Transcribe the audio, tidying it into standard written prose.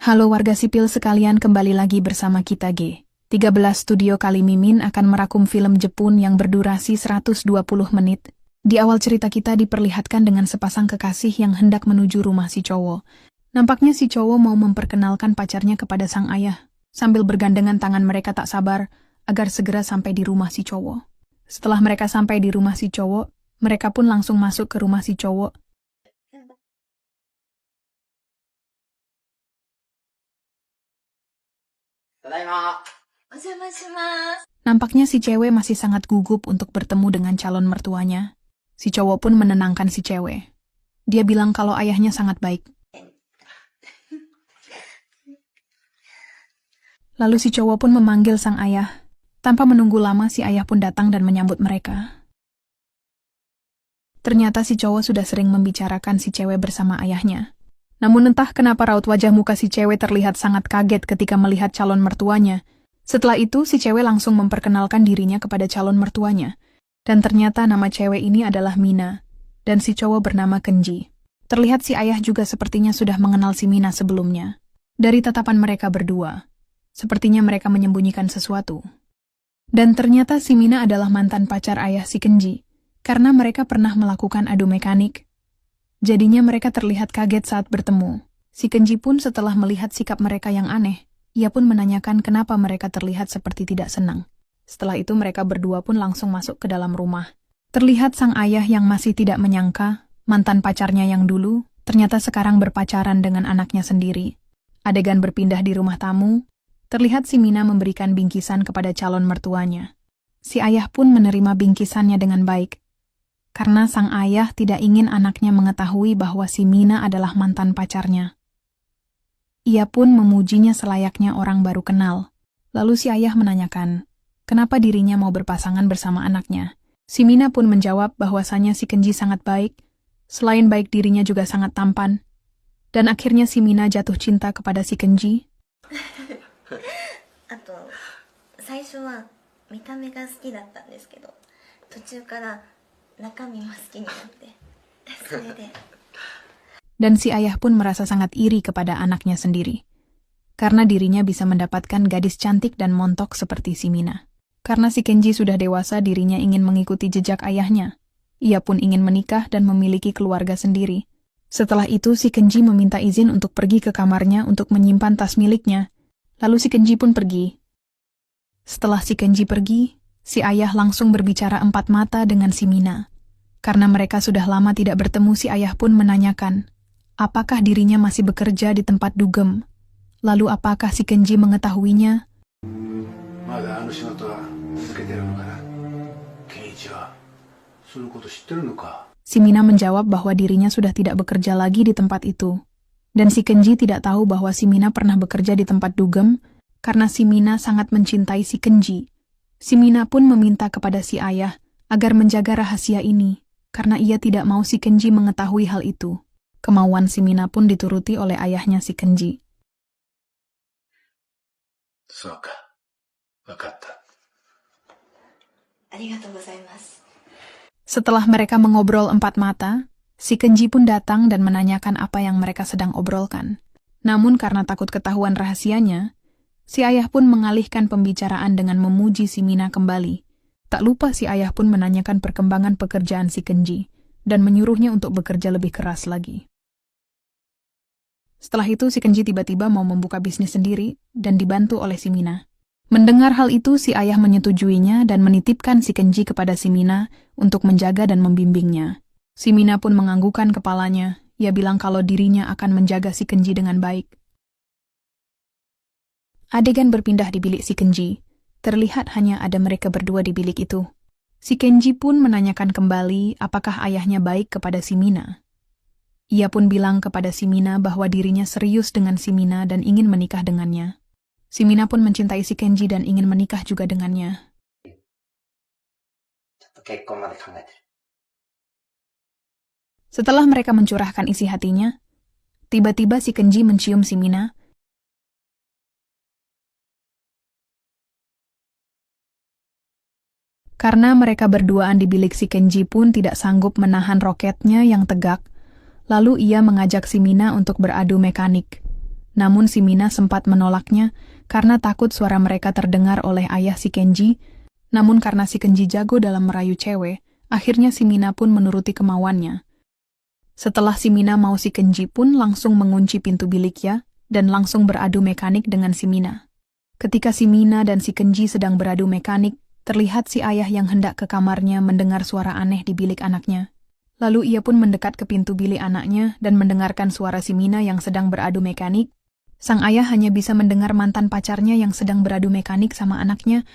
Halo warga sipil sekalian, kembali lagi bersama kita G13 Studio. Kali Mimin akan merakum film Jepun yang berdurasi 120 menit. Di awal cerita kita diperlihatkan dengan sepasang kekasih yang hendak menuju rumah si cowok. Nampaknya si cowok mau memperkenalkan pacarnya kepada sang ayah. Sambil bergandengan tangan mereka tak sabar agar segera sampai di rumah si cowok. Setelah mereka sampai di rumah si cowok, mereka pun langsung masuk ke rumah si cowok. Nampaknya si cewek masih sangat gugup untuk bertemu dengan calon mertuanya. Si cowok pun menenangkan si cewek. Dia bilang kalau ayahnya sangat baik. Lalu si cowok pun memanggil sang ayah. Tanpa menunggu lama, si ayah pun datang dan menyambut mereka. Ternyata si cowok sudah sering membicarakan si cewek bersama ayahnya. Namun entah kenapa raut wajah muka si cewek terlihat sangat kaget ketika melihat calon mertuanya. Setelah itu, si cewek langsung memperkenalkan dirinya kepada calon mertuanya. Dan ternyata nama cewek ini adalah Mina. Dan si cowok bernama Kenji. Terlihat si ayah juga sepertinya sudah mengenal si Mina sebelumnya. Dari tatapan mereka berdua, sepertinya mereka menyembunyikan sesuatu. Dan ternyata si Mina adalah mantan pacar ayah si Kenji. Karena mereka pernah melakukan adu mekanik. Jadinya mereka terlihat kaget saat bertemu. Si Kenji pun setelah melihat sikap mereka yang aneh, ia pun menanyakan kenapa mereka terlihat seperti tidak senang. Setelah itu mereka berdua pun langsung masuk ke dalam rumah. Terlihat sang ayah yang masih tidak menyangka, mantan pacarnya yang dulu, ternyata sekarang berpacaran dengan anaknya sendiri. Adegan berpindah di rumah tamu, terlihat si Mina memberikan bingkisan kepada calon mertuanya. Si ayah pun menerima bingkisannya dengan baik. Karena sang ayah tidak ingin anaknya mengetahui bahwa si Mina adalah mantan pacarnya. Ia pun memujinya selayaknya orang baru kenal. Lalu si ayah menanyakan, kenapa dirinya mau berpasangan bersama anaknya. Si Mina pun menjawab bahwasanya si Kenji sangat baik, selain baik dirinya juga sangat tampan. Dan akhirnya si Mina jatuh cinta kepada si Kenji. あと最初は見た目が好きだったんですけど、途中から中身も好きになってそれで Dan si ayah pun merasa sangat iri kepada anaknya sendiri. Karena dirinya bisa mendapatkan gadis cantik dan montok seperti si Mina. Karena si Kenji sudah dewasa, dirinya ingin mengikuti jejak ayahnya. Ia pun ingin menikah dan memiliki keluarga sendiri. Setelah itu si Kenji meminta izin untuk pergi ke kamarnya untuk menyimpan tas miliknya. Lalu si Kenji pun pergi. Setelah si Kenji pergi, si ayah langsung berbicara empat mata dengan si Mina. Karena mereka sudah lama tidak bertemu, si ayah pun menanyakan, apakah dirinya masih bekerja di tempat dugem. Lalu apakah si Kenji mengetahuinya? Si Mina menjawab bahwa dirinya sudah tidak bekerja lagi di tempat itu. Dan si Kenji tidak tahu bahwa si Mina pernah bekerja di tempat dugem, karena si Mina sangat mencintai si Kenji. Si Mina pun meminta kepada si ayah agar menjaga rahasia ini, karena ia tidak mau si Kenji mengetahui hal itu. Kemauan si Mina pun dituruti oleh ayahnya si Kenji. Setelah mereka mengobrol empat mata, si Kenji pun datang dan menanyakan apa yang mereka sedang obrolkan. Namun karena takut ketahuan rahasianya, si ayah pun mengalihkan pembicaraan dengan memuji si Mina kembali. Tak lupa si ayah pun menanyakan perkembangan pekerjaan si Kenji dan menyuruhnya untuk bekerja lebih keras lagi. Setelah itu si Kenji tiba-tiba mau membuka bisnis sendiri dan dibantu oleh si Mina. Mendengar hal itu, si ayah menyetujuinya dan menitipkan si Kenji kepada si Mina untuk menjaga dan membimbingnya. Si Mina pun menganggukkan kepalanya. Ia bilang kalau dirinya akan menjaga si Kenji dengan baik. Adegan berpindah di bilik si Kenji. Terlihat hanya ada mereka berdua di bilik itu. Si Kenji pun menanyakan kembali apakah ayahnya baik kepada si Mina. Ia pun bilang kepada si Mina bahwa dirinya serius dengan si Mina dan ingin menikah dengannya. Si Mina pun mencintai si Kenji dan ingin menikah juga dengannya. Setelah mereka mencurahkan isi hatinya, tiba-tiba si Kenji mencium si Mina. Karena mereka berduaan di bilik, si Kenji pun tidak sanggup menahan roketnya yang tegak, lalu ia mengajak si Mina untuk beradu mekanik. Namun si Mina sempat menolaknya karena takut suara mereka terdengar oleh ayah si Kenji. Namun karena si Kenji jago dalam merayu cewek, akhirnya si Mina pun menuruti kemauannya. Setelah si Mina mau, si Kenji pun langsung mengunci pintu biliknya dan langsung beradu mekanik dengan si Mina. Ketika si Mina dan si Kenji sedang beradu mekanik, terlihat si ayah yang hendak ke kamarnya mendengar suara aneh di bilik anaknya. Lalu ia pun mendekat ke pintu bilik anaknya dan mendengarkan suara si Mina yang sedang beradu mekanik. Sang ayah hanya bisa mendengar mantan pacarnya yang sedang beradu mekanik sama anaknya.